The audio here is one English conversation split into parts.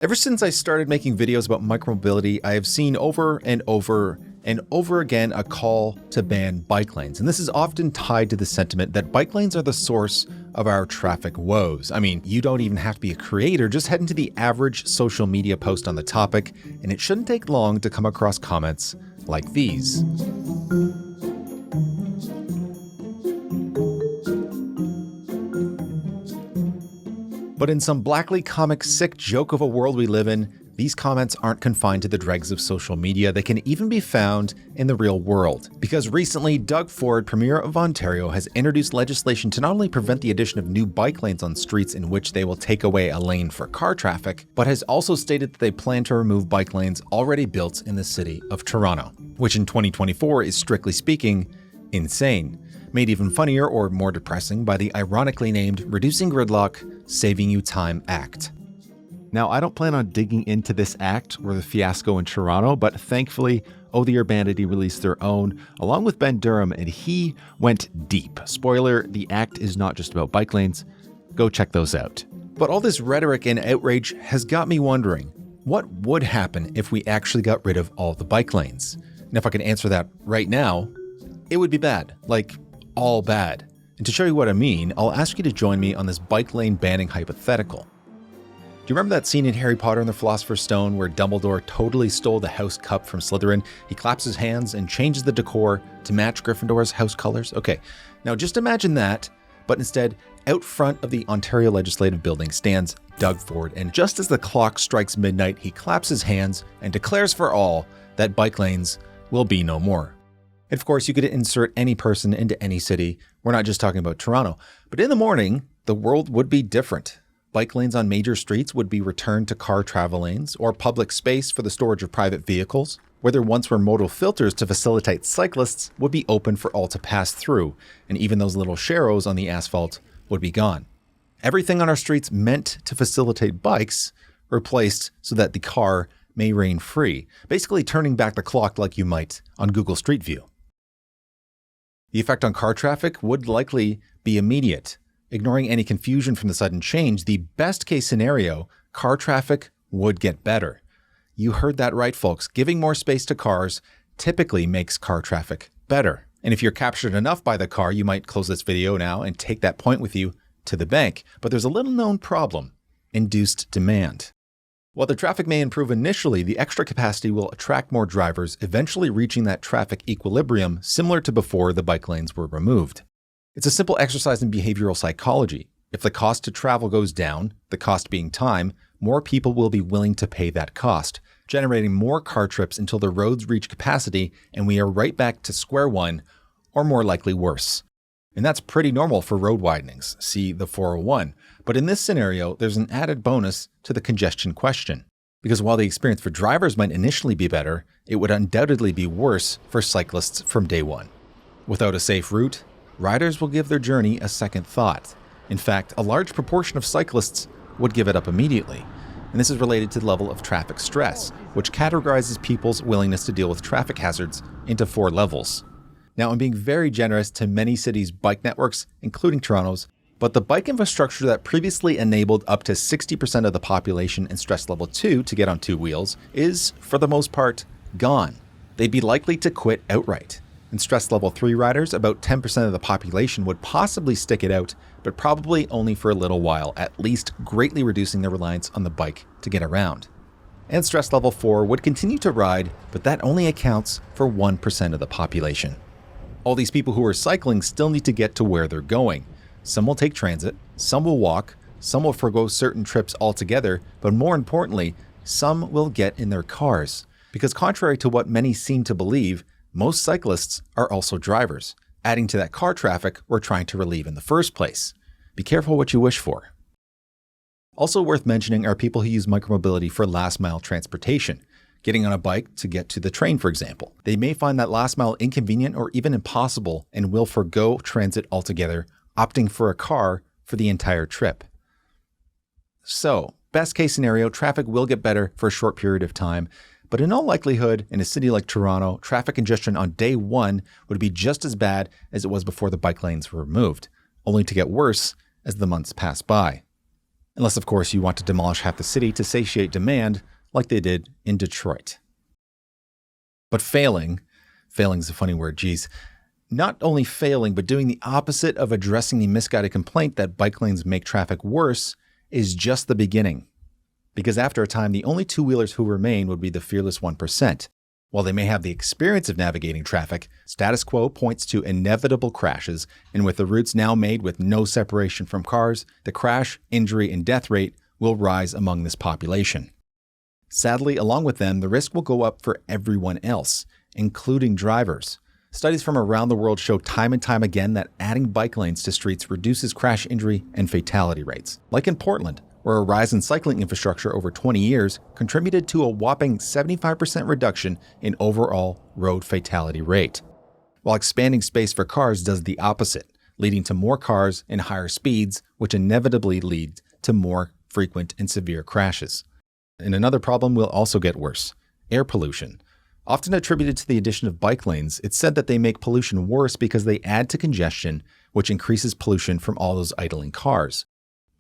Ever since I started making videos about micromobility, I have seen over and over again a call to ban bike lanes. And this is often tied to the sentiment that bike lanes are the source of our traffic woes. I mean, you don't even have to be a creator, just head into the average social media post on the topic, and it shouldn't take long to come across comments like these. But in some blackly comic sick joke of a world we live in, these comments aren't confined to the dregs of social media. They can even be found in the real world. Because recently, Doug Ford, Premier of Ontario, has introduced legislation to not only prevent the addition of new bike lanes on streets in which they will take away a lane for car traffic, but has also stated that they plan to remove bike lanes already built in the city of Toronto, which in 2024 is, strictly speaking, insane. Made even funnier or more depressing by the ironically named Reducing Gridlock, Saving You Time Act. Now, I don't plan on digging into this act or the fiasco in Toronto, but thankfully, Oh the Urbanity released their own, along with Ben Durham, and he went deep. Spoiler, the act is not just about bike lanes. Go check those out. But all this rhetoric and outrage has got me wondering, what would happen if we actually got rid of all the bike lanes? And if I could answer that right now, it would be bad. Like, all bad. And to show you what I mean, I'll ask you to join me on this bike lane banning hypothetical. Do you remember that scene in Harry Potter and the Philosopher's Stone where Dumbledore totally stole the house cup from Slytherin? He claps his hands and changes the decor to match Gryffindor's house colors? Okay, now just imagine that, but instead, out front of the Ontario Legislative Building stands Doug Ford, and just as the clock strikes midnight, he claps his hands and declares for all that bike lanes will be no more. And of course, you could insert any person into any city. We're not just talking about Toronto. But in the morning, the world would be different. Bike lanes on major streets would be returned to car travel lanes or public space for the storage of private vehicles. Where there once were modal filters to facilitate cyclists would be open for all to pass through. And even those little sharrows on the asphalt would be gone. Everything on our streets meant to facilitate bikes replaced so that the car may reign free. Basically turning back the clock like you might on Google Street View. The effect on car traffic would likely be immediate. Ignoring any confusion from the sudden change, the best case scenario, car traffic would get better. You heard that right, folks. Giving more space to cars typically makes car traffic better. And if you're captured enough by the car, you might close this video now and take that point with you to the bank. But there's a little known problem: induced demand. While the traffic may improve initially, the extra capacity will attract more drivers, eventually reaching that traffic equilibrium similar to before the bike lanes were removed. It's a simple exercise in behavioral psychology. If the cost to travel goes down, the cost being time, more people will be willing to pay that cost, generating more car trips until the roads reach capacity and we are right back to square one, or more likely worse. And that's pretty normal for road widenings, see the 401. But in this scenario, there's an added bonus to the congestion question. Because while the experience for drivers might initially be better, it would undoubtedly be worse for cyclists from day one. Without a safe route, riders will give their journey a second thought. In fact, a large proportion of cyclists would give it up immediately. And this is related to the level of traffic stress, which categorizes people's willingness to deal with traffic hazards into 4 levels. Now, I'm being very generous to many cities' bike networks, including Toronto's, but the bike infrastructure that previously enabled up to 60% of the population in stress level 2 to get on 2 wheels is, for the most part, gone. They'd be likely to quit outright. In stress level 3 riders, about 10% of the population would possibly stick it out, but probably only for a little while, at least greatly reducing their reliance on the bike to get around. And stress level 4 would continue to ride, but that only accounts for 1% of the population. All these people who are cycling still need to get to where they're going. Some will take transit, some will walk, some will forgo certain trips altogether, but more importantly, some will get in their cars. Because contrary to what many seem to believe, most cyclists are also drivers, adding to that car traffic we're trying to relieve in the first place. Be careful what you wish for. Also worth mentioning are people who use micromobility for last-mile transportation. Getting on a bike to get to the train, for example. They may find that last mile inconvenient or even impossible and will forgo transit altogether, opting for a car for the entire trip. So, best case scenario, traffic will get better for a short period of time, but in all likelihood, in a city like Toronto, traffic congestion on day 1 would be just as bad as it was before the bike lanes were removed, only to get worse as the months pass by. Unless, of course, you want to demolish half the city to satiate demand like they did in Detroit. But failing's a funny word, geez. Not only failing, but doing the opposite of addressing the misguided complaint that bike lanes make traffic worse is just the beginning. Because after a time, the only two-wheelers who remain would be the fearless 1%. While they may have the experience of navigating traffic, status quo points to inevitable crashes, and with the routes now made with no separation from cars, the crash, injury, and death rate will rise among this population. Sadly, along with them, the risk will go up for everyone else, including drivers. Studies from around the world show time and time again that adding bike lanes to streets reduces crash injury and fatality rates. Like in Portland, where a rise in cycling infrastructure over 20 years contributed to a whopping 75% reduction in overall road fatality rate. While expanding space for cars does the opposite, leading to more cars and higher speeds, which inevitably lead to more frequent and severe crashes. And another problem will also get worse: air pollution. Often attributed to the addition of bike lanes, it's said that they make pollution worse because they add to congestion, which increases pollution from all those idling cars.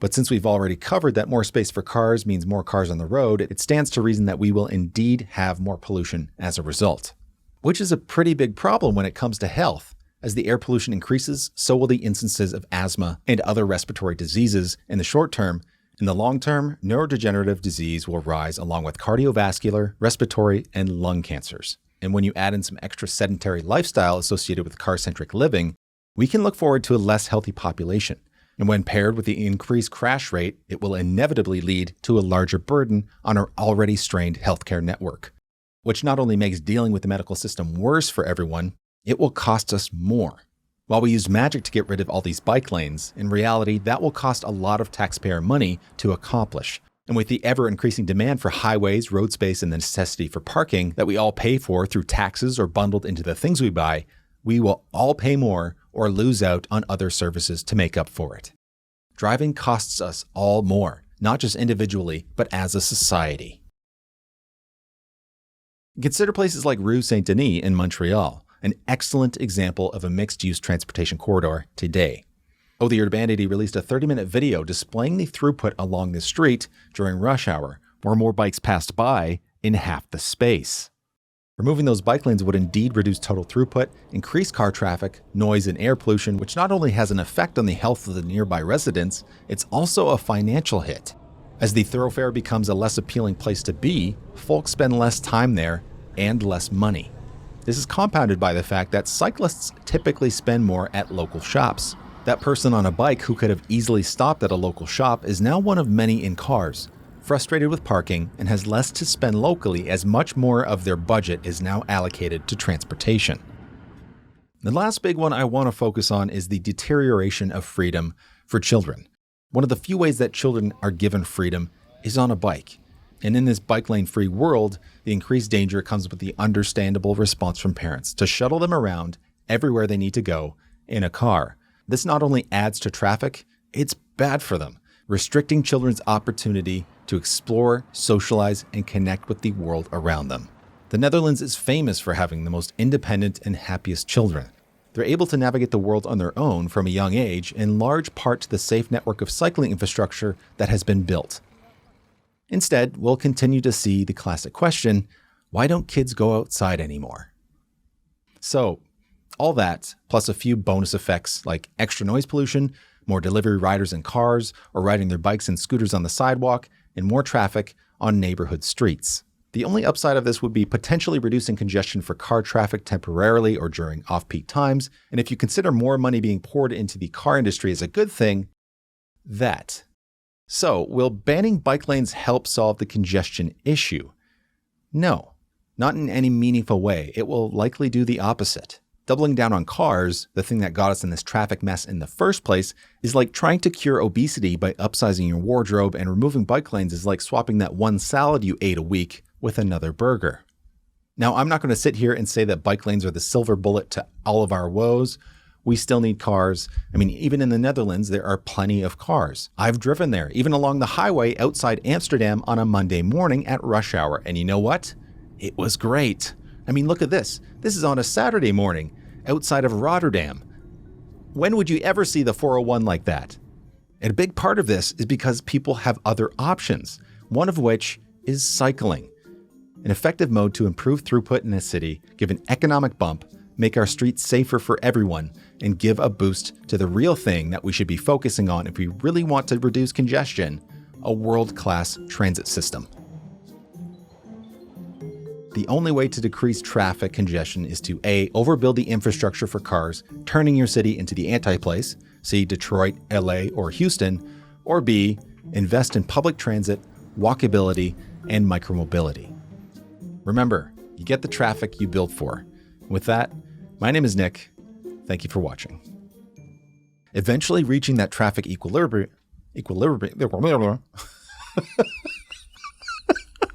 But since we've already covered that more space for cars means more cars on the road, it stands to reason that we will indeed have more pollution as a result. Which is a pretty big problem when it comes to health. As the air pollution increases, so will the instances of asthma and other respiratory diseases in the short term. In the long term, neurodegenerative disease will rise along with cardiovascular, respiratory, and lung cancers. And when you add in some extra sedentary lifestyle associated with car-centric living, we can look forward to a less healthy population. And when paired with the increased crash rate, it will inevitably lead to a larger burden on our already strained healthcare network, which not only makes dealing with the medical system worse for everyone, it will cost us more. While we use magic to get rid of all these bike lanes, in reality, that will cost a lot of taxpayer money to accomplish. And with the ever-increasing demand for highways, road space, and the necessity for parking that we all pay for through taxes or bundled into the things we buy, we will all pay more or lose out on other services to make up for it. Driving costs us all more, not just individually, but as a society. Consider places like Rue Saint-Denis in Montreal, an excellent example of a mixed-use transportation corridor today. Oh, the Urbanity released a 30-minute video displaying the throughput along this street during rush hour, where more bikes passed by in half the space. Removing those bike lanes would indeed reduce total throughput, increase car traffic, noise, and air pollution, which not only has an effect on the health of the nearby residents, it's also a financial hit. As the thoroughfare becomes a less appealing place to be, folks spend less time there and less money. This is compounded by the fact that cyclists typically spend more at local shops. That person on a bike who could have easily stopped at a local shop is now one of many in cars, frustrated with parking, and has less to spend locally as much more of their budget is now allocated to transportation. The last big one I want to focus on is the deterioration of freedom for children. One of the few ways that children are given freedom is on a bike. And in this bike lane-free world, the increased danger comes with the understandable response from parents to shuttle them around everywhere they need to go in a car. This not only adds to traffic, it's bad for them, restricting children's opportunity to explore, socialize, and connect with the world around them. The Netherlands is famous for having the most independent and happiest children. They're able to navigate the world on their own from a young age, in large part to the safe network of cycling infrastructure that has been built. Instead, we'll continue to see the classic question, why don't kids go outside anymore? So, all that, plus a few bonus effects like extra noise pollution, more delivery riders in cars or riding their bikes and scooters on the sidewalk, and more traffic on neighborhood streets. The only upside of this would be potentially reducing congestion for car traffic temporarily or during off-peak times, and if you consider more money being poured into the car industry as a good thing, that. So, will banning bike lanes help solve the congestion issue? No, not in any meaningful way. It will likely do the opposite. Doubling down on cars, the thing that got us in this traffic mess in the first place, is like trying to cure obesity by upsizing your wardrobe, and removing bike lanes is like swapping that one salad you ate a week with another burger. Now, I'm not going to sit here and say that bike lanes are the silver bullet to all of our woes. We still need cars. I mean, even in the Netherlands, there are plenty of cars. I've driven there, even along the highway outside Amsterdam on a Monday morning at rush hour. And you know what? It was great. I mean, look at this. This is on a Saturday morning outside of Rotterdam. When would you ever see the 401 like that? And a big part of this is because people have other options, one of which is cycling. An effective mode to improve throughput in a city, give an economic bump, make our streets safer for everyone, and give a boost to the real thing that we should be focusing on if we really want to reduce congestion, a world-class transit system. The only way to decrease traffic congestion is to A, overbuild the infrastructure for cars, turning your city into the anti-place, see Detroit, LA, or Houston, or B, invest in public transit, walkability, and micromobility. Remember, you get the traffic you build for. With that, my name is Nick. Thank you for watching. Eventually reaching that traffic equilibrium